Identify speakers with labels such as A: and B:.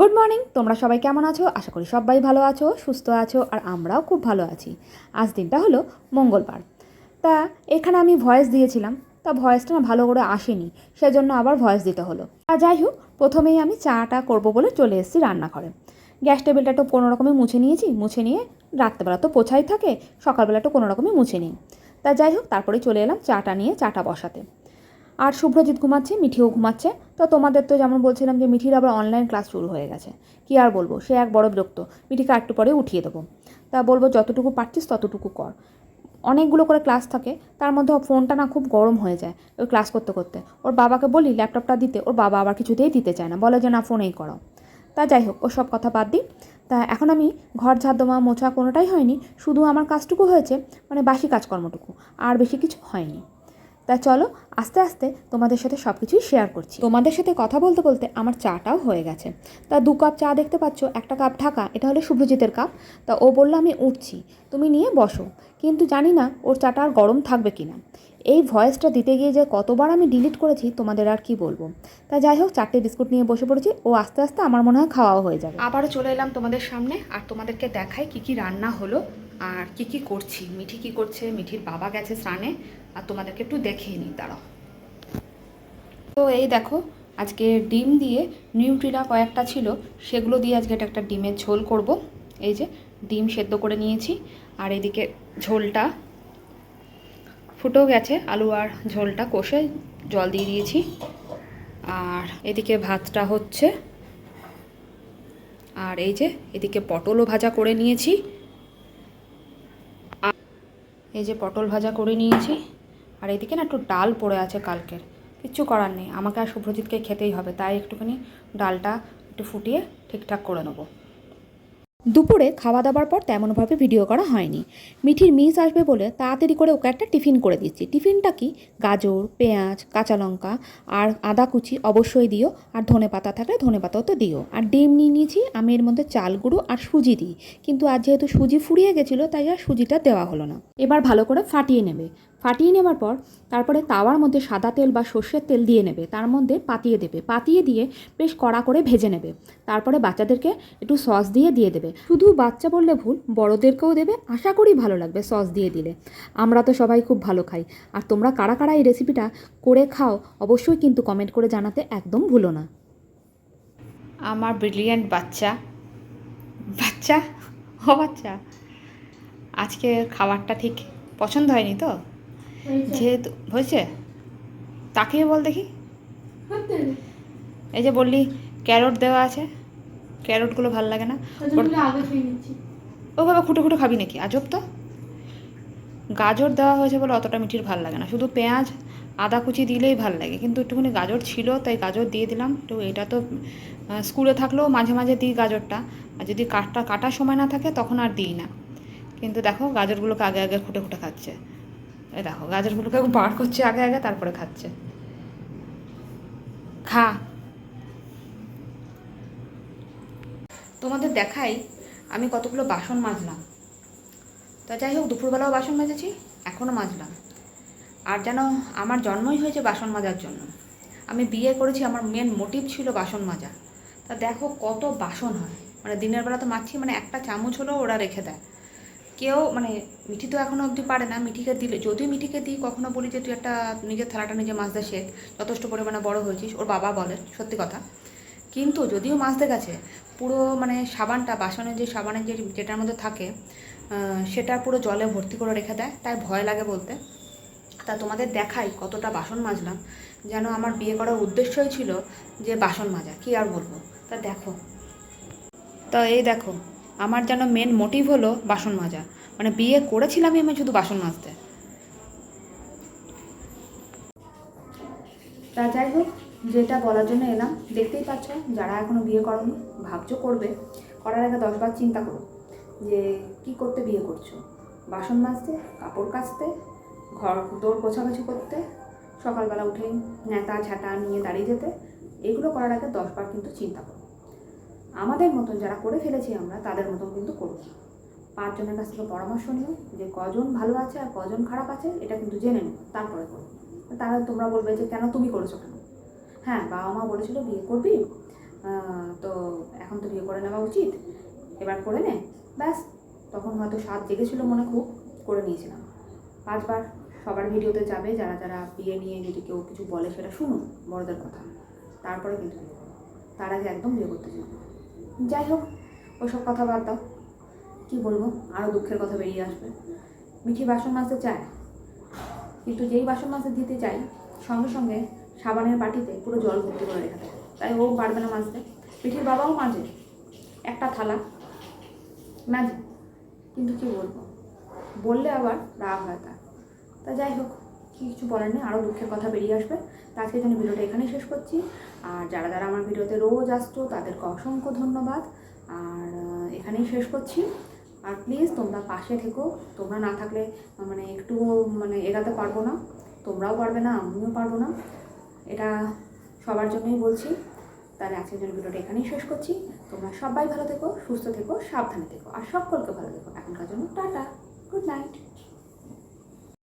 A: Good morning. তোমরা সবাই কেমন আছো? আশা করি সবাই ভালো আছো, সুস্থ আছো, আর আমরাও খুব ভালো আছি। আজ দিনটা হলো মঙ্গলবার। তা এখানে আমি ভয়েস দিয়েছিলাম, তা ভয়েসটা না ভালো করে আসেনি, সেজন্য আবার ভয়েস দিতে হলো। আর যাই হোক, প্রথমেই আমি চাটা করব বলে চলে এসেছি রান্নাঘরে। গ্যাস টেবিলটা একটু কোনো রকমে মুছে নিয়েছি, মুছে নিয়ে রাত্রেবেলা তো পোছাই থাকে, সকালবেলা একটু কোনো রকমে মুছে নিই। তা যাই হোক, তারপরে চলে এলাম চাটা নিয়ে চাটা বসাতে। আর শুভ্রজিৎ ঘুমাচ্ছে, মিঠিও ঘুমাচ্ছে। তো তোমাদের তো যেমন বলছিলাম যে মিঠির আবার অনলাইন ক্লাস শুরু হয়ে গেছে। কী আর বলবো, সে এক বড় বিরক্ত। মিঠিকে একটু পরে উঠিয়ে দেবো। তা বলবো যতটুকু পারছিস ততটুকু কর। অনেকগুলো করে ক্লাস থাকে, তার মধ্যে ফোনটা না খুব গরম হয়ে যায় ওই ক্লাস করতে করতে। ওর বাবাকে বলি ল্যাপটপটা দিতে, ওর বাবা আবার কিছুতেই দিতে চায় না, বলে যে না ফোনেই করাও। তা যাই হোক, ওসব কথা বাদ দিই। তা এখন আমি ঘর ঝাড় দেওয়া মোছা কোনোটাই হয়নি, শুধু আমার কাজটুকু হয়েছে, মানে বাসি কাজকর্মটুকু, আর বেশি কিছু হয়নি। তা চলো আস্তে আস্তে তোমাদের সাথে সব কিছুই শেয়ার করছি। তোমাদের সাথে কথা বলতে বলতে আমার চাটাও হয়ে গেছে। তা 2 কাপ চা দেখতে পাচ্ছ, একটা কাপ ঢাকা, এটা হলো শুভ্রজিতের কাপ। তা ও বললো আমি উঠছি, তুমি নিয়ে বসো। কিন্তু জানি না ওর চাটা আর গরম থাকবে কি না। এই ভয়েসটা দিতে গিয়ে যে কতবার আমি ডিলিট করেছি তোমাদের আর কি বলবো। তা যাই হোক, 4টে বিস্কুট নিয়ে বসে পড়েছি, ও আস্তে আস্তে আমার মনে হয় খাওয়াও হয়ে যাবে। আবারও চলে এলাম তোমাদের সামনে, আর তোমাদেরকে দেখাই কি কি রান্না হলো আর কি কি করছি। মিঠি কি করছে, মিঠির বাবা গেছে স্নানে, আর তোমাদেরকে একটু দেখিয়ে নিই দাঁড়াও। তো এই দেখো, আজকে ডিম দিয়ে নিউট্রিলা কয়েকটা ছিল, সেগুলো দিয়ে আজকে একটা ডিমের ঝোল করব। এই যে ডিম সেদ্ধ করে নিয়েছি, আর এদিকে ঝোলটা ফুটেও গেছে, আলু আর ঝোলটা কষে জল দিয়ে দিয়েছি। আর এদিকে ভাতটা হচ্ছে, আর এই যে এদিকে পটলও ভাজা করে নিয়েছি। এই যে পটল ভাজা করে নিয়েছি, আর এদিকে না একটু ডাল পড়ে আছে কালকের, কিচ্ছু করার নেই, আমাকে আর শুভ্রজিৎকে খেতেই হবে, তাই একটুখানি ডালটা একটু ফুটিয়ে ঠিকঠাক করে নেবো। দুপুরে খাওয়া দাওয়ার পর তেমনভাবে ভিডিও করা হয়নি। মিঠির মিস আসবে বলে তাড়াতাড়ি করে ওকে একটা টিফিন করে দিচ্ছি। টিফিনটা কি, গাজর, পেঁয়াজ, কাঁচা লঙ্কা আর আদা কুচি অবশ্যই দিও, আর ধনেপাতা থাকলে ধনেপাতাও তো দিও। আর ডিম নিয়ে নিয়েছি, আমি এর মধ্যে চাল গুঁড়ো আর সুজি দিই, কিন্তু আজ যেহেতু সুজি ফুরিয়ে গেছিলো তাই আর সুজিটা দেওয়া হলো না। এবার ভালো করে ফাটিয়ে নেবে। ফাটিয়ে নেবার পর তারপরে তাওয়ার মধ্যে সাদা তেল বা সর্ষের তেল দিয়ে নেবে, তার মধ্যে পাতিয়ে দেবে, পাতিয়ে দিয়ে বেশ কড়া করে ভেজে নেবে। তারপরে বাচ্চাদেরকে একটু সস দিয়ে দেবে। শুধু বাচ্চা বললে ভুল, বড়দেরকেও দেবে, আশা করি ভালো লাগবে সস দিয়ে দিলে। আমরা তো সবাই খুব ভালো খাই। আর তোমরা কারা কারা এই রেসিপিটা করে খাও অবশ্যই কিন্তু কমেন্ট করে জানাতে একদম ভুলো না। আমার ব্রিলিয়ান্ট বাচ্চা বাচ্চা ও বাচ্চা, আজকে খাবারটা ঠিক পছন্দ হয়নি তো? যেহেতু হয়েছে, তাকিয়ে বল দেখি। এই যে বললি ক্যারট দেওয়া আছে, ক্যারটগুলো ভাল লাগে না, ওভাবে খুঁটে খুঁটে খাবি নাকি? আজব তো। গাজর দেওয়া হয়েছে বলে অতটা মিঠির ভাল লাগে না, শুধু পেঁয়াজ আদা কুচি দিলেই ভাল লাগে, কিন্তু একটুখানি গাজর ছিল তাই গাজর দিয়ে দিলাম। তো এটা তো স্কুলে থাকলেও মাঝে মাঝে দিই গাজরটা, আর যদি কাটার সময় না থাকে তখন আর দিই না। কিন্তু দেখো গাজরগুলোকে আগে আগে খুঁটে খুঁটে খাচ্ছে। এই দেখো গাজরগুলোকে বার করছে আগে আগে, তারপরে খাচ্ছে। খা। তোমাদের দেখাই আমি কতগুলো বাসন মাজলাম। তা যাই হোক, দুপুরবেলাও বাসন মেজেছি, এখনও মাজলাম। আর যেন আমার জন্মই হয়েছে বাসন মাজার জন্য। আমি বিয়ে করেছি, আমার মেন মোটিভ ছিল বাসন মাজা। তা দেখো কত বাসন হয়, মানে দিনের বেলা তো মাজছি, মানে একটা চামচ হলেও ওরা রেখে দেয়। কেউ মানে মিঠি তো এখনও অবধি পারে না, মিঠিকে দিলে যদিও মিঠিকে দিই, কখনো বলি যে তুই একটা নিজের থালাটা নিজে মাজতে শেখ, যথেষ্ট পরিমাণে বড় হয়েছিস, ওর বাবা বলে সত্যি কথা। কিন্তু যদিও মাজতে গেছে, পুরো মানে সাবানটা, বাসনের যে সাবানের যেটার মধ্যে থাকে সেটা পুরো জলে ভর্তি করে রেখে দেয়, তাই ভয় লাগে বলতে। তা তোমাদের দেখাই কতটা বাসন মাজলাম, যেন আমার বিয়ে করার উদ্দেশ্যই ছিল যে বাসন মাজা, কি আর বলবো। তা দেখো, তা এই দেখো আমার যেন মেন মোটিভ হলো বাসন মাজা, মানে বিয়ে করেছিলামই আমি শুধু বাসন মাজতে। তা যাই হোক, যেটা বলার জন্য এলাম, দেখতেই পাচ্ছ যারা এখনও বিয়ে করোনি, ভাবছো করবে, করার আগে 10বার চিন্তা করো যে কি করতে বিয়ে করছো। বাসন মাজতে, কাপড় কাচতে, ঘর দৌড় পোছাপাছি করতে, সকালবেলা উঠে নেতা ঝাঁটা নিয়ে দাঁড়িয়ে যেতে, এগুলো করার আগে 10বার কিন্তু চিন্তা করো। আমাদের মতন যারা করে ফেলেছি আমরা, তাদের মতন কিন্তু করো। 5 জনের কাছ থেকে পরামর্শ নিও যে কজন ভালো আছে আর কজন খারাপ আছে, এটা কিন্তু জেনে নিও, তারপরে করো। তাহলে তোমরা বলবে যে কেন তুমি করেছো কেন? হ্যাঁ, বাবা মা বলেছিল বিয়ে করবি, তো এখন তো বিয়ে করে নেওয়া উচিত, এবার করে নে ব্যাস। তখন হয়তো স্বাদ জেগেছিল মনে, খুব করে নিয়েছিলাম। 5বার সবার ভিডিওতে যাবে, যারা যারা বিয়ে নিয়ে যদি কেউ কিছু বলে সেটা শুনুন, বড়দের কথা, তারপরে কিন্তু বিয়ে করো। তার আগে একদম বিয়ে করতে চাও। যাই হোক, ওসব কথা বাদ দাও। কী বলবো, আরও দুঃখের কথা বেরিয়ে আসবে। মিঠি বাসন মাজতে চায়, কিন্তু যেই বাসন মাজতে দিতে চাই সঙ্গে সঙ্গে সাবানের বাটিতে পুরো জল ভর্তি করে রেখে দেয়, তাই ও পারবে না মাজতে। মিঠির বাবাও মাজে, একটা থালা মাজে, কিন্তু কী বলবো, বললে আবার রাগ হয় তার। তা যাই হোক, কিছু বলার নেই, আরও দুঃখের কথা বেরিয়ে আসবে। তা আজকের জন্য ভিডিওটা এখানেই শেষ করছি। আর যারা যারা আমার ভিডিওতে রোজ আসতো তাদেরকে অসংখ্য ধন্যবাদ। আর এখানেই শেষ করছি। আর প্লিজ তোমরা পাশে থেকো, তোমরা না থাকলে মানে একটু মানে এগাতে পারবো না, তোমরাও পারবে না, আমিও পারবো না, এটা সবার জন্যই বলছি। তাহলে আজকের জন্য ভিডিওটা এখানেই শেষ করছি। তোমরা সবাই ভালো থেকো, সুস্থ থেকো, সাবধানে থেকো, আর সকলকে ভালো থেকো। এখনকার জন্য টাটা, গুড নাইট।